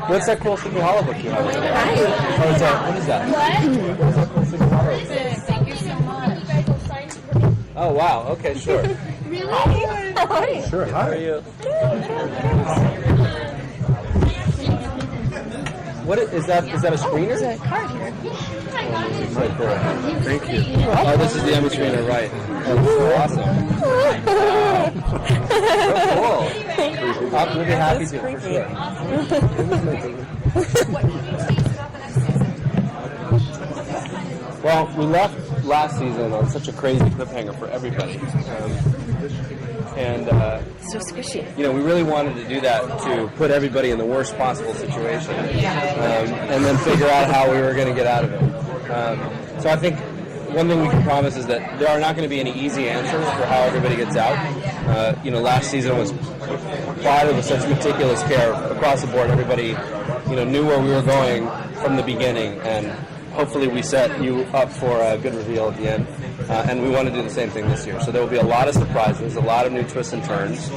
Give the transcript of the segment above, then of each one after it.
What's that cool Sleepy Hollow book you have? Hi. Oh, is that, what is that? What is that cool Sleepy Hollow? Thank you so much. Oh, wow. Okay, sure. Really? Hi. Sure. How are you? What is that? Is that a screener? There's a card here. Right there. Thank you. Oh, this is the Emmy screener, right? Oh, this is so awesome. So cool. I'm really happy to, for sure. Well, we left last season on such a crazy cliffhanger for everybody. So squishy. You know, we really wanted to do that to put everybody in the worst possible situation, and then figure out how we were going to get out of it. So I think one thing we can promise is that there are not going to be any easy answers for how everybody gets out. You know, last season was plotted with such meticulous care across the board. Everybody, you know, knew where we were going from the beginning, and hopefully we set you up for a good reveal at the end. And we want to do the same thing this year. So there will be a lot of surprises, a lot of new twists and turns.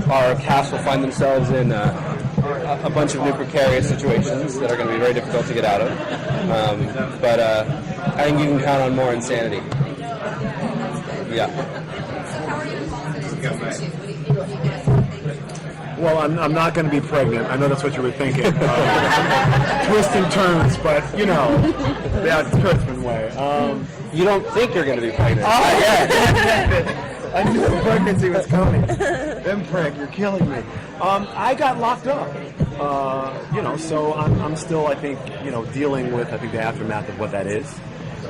Our cast will find themselves in a bunch of new precarious situations that are going to be very difficult to get out of. But I think you can count on more insanity. Yeah. Well, I'm not going to be pregnant. I know that's what you were thinking. Twists and turns, but, you know, that's Kurtzman way. You don't think you're going to be pregnant? I knew the pregnancy was coming. Then prank, you're killing me. I got locked up. You know, so I'm still, I think, you know, dealing with, I think, the aftermath of what that is.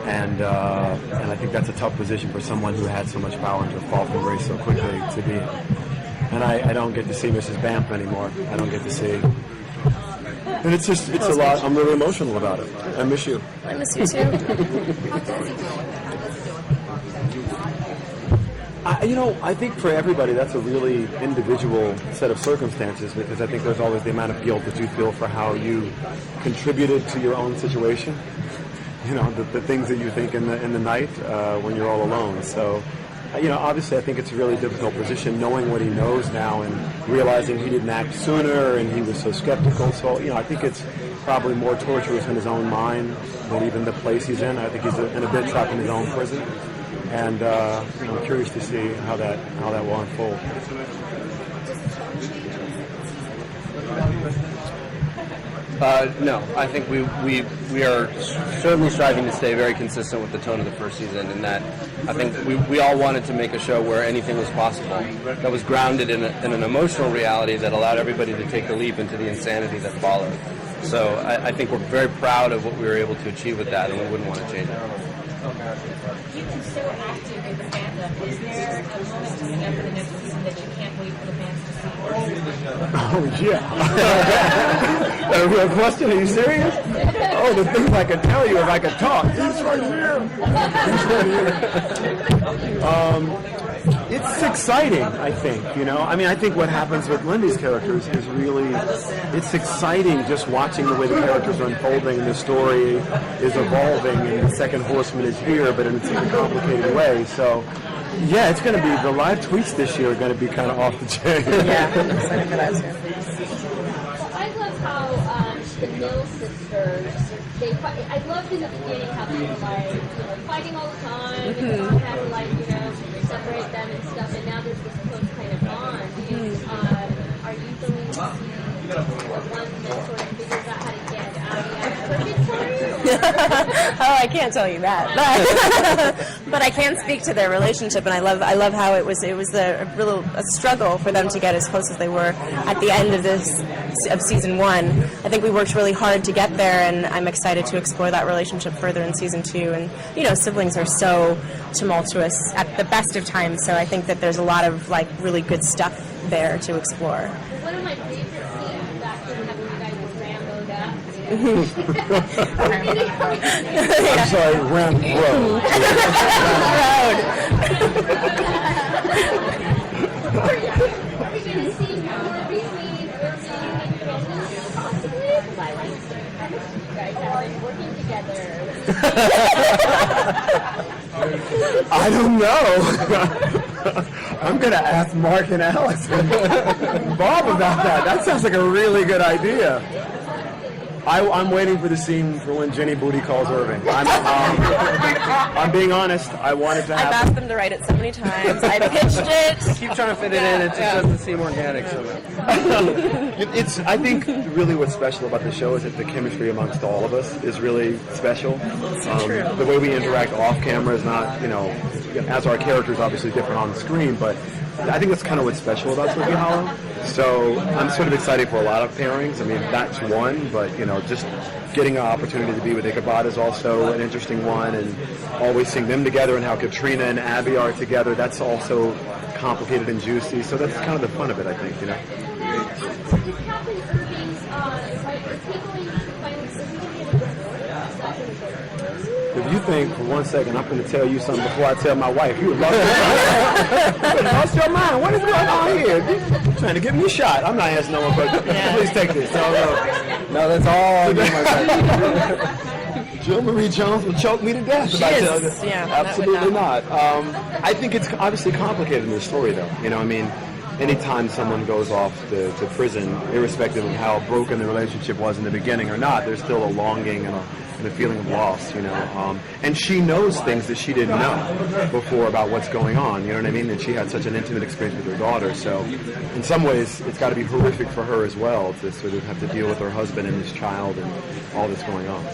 And I think that's a tough position for someone who had so much power and to fall from grace so quickly to be in. And I don't get to see Mrs. Bamp anymore. I don't get to see. And it's just, it's a lot. I'm really emotional about it. I miss you. I miss you too. You know, I think for everybody that's a really individual set of circumstances, because I think there's always the amount of guilt that you feel for how you contributed to your own situation. You know, the things that you think in the night when you're all alone. So, you know, obviously I think it's a really difficult position knowing what he knows now and realizing he didn't act sooner and he was so skeptical. So, you know, I think it's probably more torturous in his own mind than even the place he's in. I think he's in a bit trapped in his own prison. And I'm curious to see how that will unfold. No, I think we are certainly striving to stay very consistent with the tone of the first season, in that I think we all wanted to make a show where anything was possible, that was grounded in an emotional reality that allowed everybody to take the leap into the insanity that followed. So I think we're very proud of what we were able to achieve with that, and we wouldn't want to change it. You've been so active in stand-up. Is there a moment coming up in the next season that you can't wait for the fans to see? Oh, yeah. A real question? Are you serious? Oh, the things I could tell you if I could talk. He's right here. It's exciting, I think, you know. I mean, I think what happens with Lyndie's characters is really, it's exciting just watching the way the characters are unfolding, the story is evolving, and the second horseman is here, but in a complicated way. So, yeah, it's going to be, the live tweets this year are going to be kind of off the chain. Yeah, I'm excited for that too. I love how the Mill sisters, I loved in the beginning how they were like, fighting all the time, and Tom had to separate them and stuff, and now there's this close kind of bond. Are you going to see one that sort of figures out how to get out of purgatory? Oh, I can't tell you that, but I can speak to their relationship, and I love how it was a struggle for them to get as close as they were at the end of season 1. I think we worked really hard to get there, and I'm excited to explore that relationship further in season 2. And you know, siblings are so tumultuous at the best of times, so I think that there's a lot of really good stuff there to explore. One of my favorite scenes after having you guys was Rambo'd up. I'm sorry, Rambo. Are we going to see more between Irving and Kenny, possibly? Because I miss you guys working together. I don't know. I'm going to ask Mark and Alex and Bob about that. That sounds like a really good idea. I'm waiting for the scene for when Jenny Booty calls Irving. I'm being honest. I wanted to I've have. asked them to write it so many times. I pitched it. Keep trying to fit it in. It just doesn't seem organic somehow. I think really what's special about the show is that the chemistry amongst all of us is really special. The way we interact off camera is not, as our characters obviously different on screen, but I think that's kind of what's special about Sleepy Hollow. So I'm sort of excited for a lot of pairings. I mean, that's one, but just getting an opportunity to be with Ichabod is also an interesting one, and always seeing them together and how Katrina and Abby are together, that's also complicated and juicy. So that's kind of the fun of it, I think, Captain Irving's, If you think for 1 second I'm going to tell you something before I tell my wife, you would lost your mind. You would lost your mind. What is going on here? You're trying to get me shot. I'm not answering no one, but please take this. No, that's all. Jill Marie Jones will choke me to death if I tell this. Yeah, absolutely not. I think it's obviously complicated in the story, though. Anytime someone goes off to prison, irrespective of how broken the relationship was in the beginning or not, there's still a longing and a feeling of loss, and she knows things that she didn't know before about what's going on, you know what I mean? And she had such an intimate experience with her daughter, so in some ways it's got to be horrific for her as well to sort of have to deal with her husband and this child and all that's going on.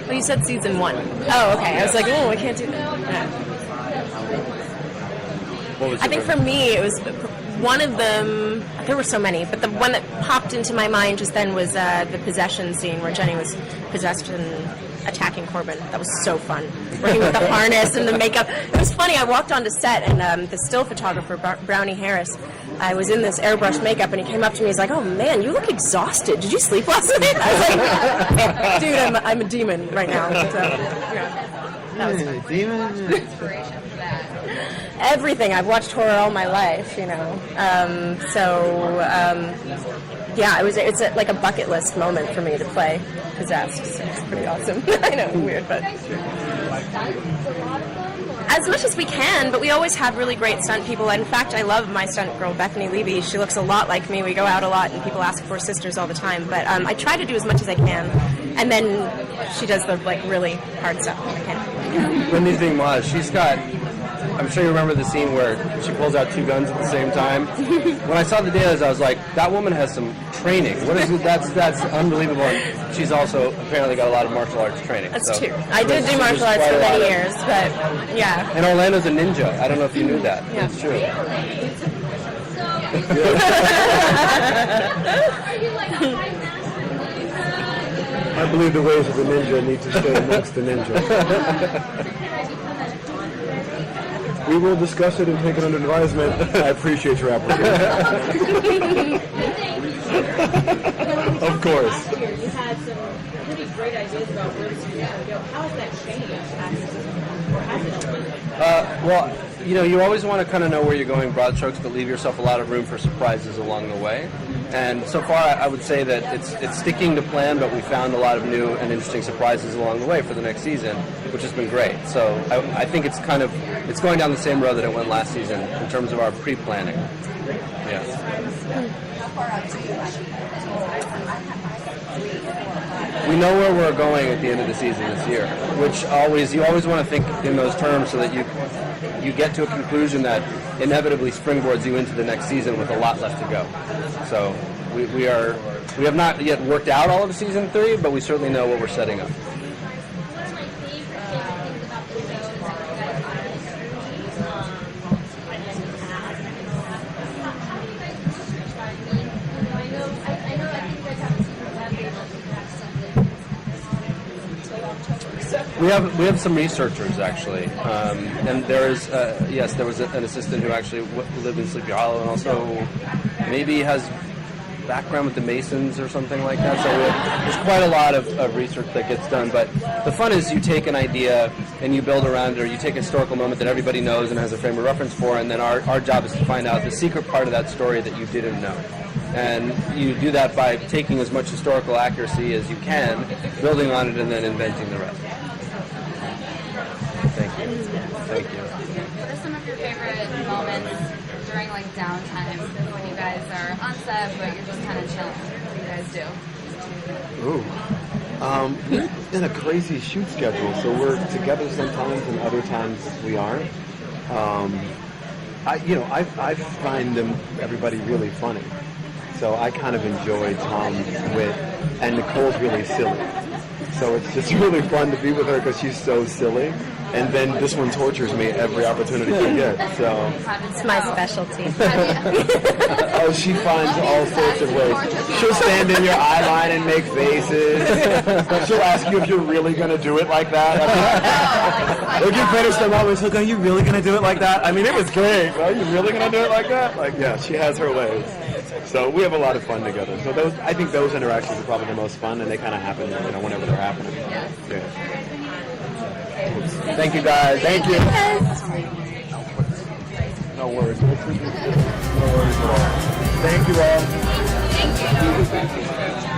Well, you said season 1. Oh, okay. I was like, I can't do that. I think for me, it was one of them. There were so many, but the one that popped into my mind just then was the possession scene where Jenny was possessed and attacking Corbin. That was so fun. Working with the harness and the makeup. It was funny. I walked onto set, and the still photographer, Brownie Harris, I was in this airbrush makeup, and he came up to me. He's like, "Oh man, you look exhausted. Did you sleep last night?" I was like, "Dude, I'm a demon right now." So, that was fun. Demon. Everything. I've watched horror all my life, it's like a bucket list moment for me to play possessed. So it's pretty awesome. I know, weird, but as much as we can. But we always have really great stunt people. In fact, I love my stunt girl, Bethany Levy. She looks a lot like me. We go out a lot, and people ask if we're sisters all the time. But I try to do as much as I can, and then she does the really hard stuff when I can. Lyndie's being modest. She's got. I'm sure you remember the scene where she pulls out 2 guns at the same time. When I saw the dailies, I was like, that woman has some training. What is it? That's unbelievable. And she's also apparently got a lot of martial arts training. That's true. I did do martial arts for many years, but yeah. And Orlando's a ninja. I don't know if you knew that. Yeah. It's true. I believe the ways of the ninja need to stay amongst the ninja. We will discuss it and take it under advisement. I appreciate your application. Of course. You had some pretty great ideas about where this was going to go. How has that changed after Well, you always want to kind of know where you're going, broad strokes, but leave yourself a lot of room for surprises along the way. And so far, I would say that it's sticking to plan, but we found a lot of new and interesting surprises along the way for the next season, which has been great. So I think it's going down the same road that it went last season in terms of our pre-planning. Yes. We know where we're going at the end of the season this year, which you always want to think in those terms so that you get to a conclusion that inevitably springboards you into the next season with a lot left to go. So we have not yet worked out all of season 3, but we certainly know what we're setting up. We have some researchers actually, and there was an assistant who actually lived in Sleepy Hollow and also maybe has background with the Masons or something like that. So there's quite a lot of research that gets done. But the fun is you take an idea and you build around it, or you take a historical moment that everybody knows and has a frame of reference for, and then our job is to find out the secret part of that story that you didn't know. And you do that by taking as much historical accuracy as you can, building on it, and then inventing the rest. Thank you. Thank you. What are some of your favorite moments during like downtime when you guys are on set but you're just kind of chilling? What do you guys do? Ooh. In a crazy shoot schedule, so we're together sometimes and other times we aren't. I find everybody really funny. So I kind of enjoy Tom's wit, and Nicole's really silly. So it's just really fun to be with her because she's so silly. And then this one tortures me every opportunity she gets. So It's my specialty. oh, she finds all sorts of ways. She'll stand in your eye line and make faces. She'll ask you if you're really going to do it like that. If you finish the moment, she'll go, "Are you really going to do it like that? I mean, it was great. Are you really going to do it like that?" Like, yeah, she has her ways. So we have a lot of fun together. So I think those interactions are probably the most fun, and they kind of happen, whenever they're happening. Yeah. Thank you, guys. Thank you. No worries. No worries at all. Thank you all. Thank you.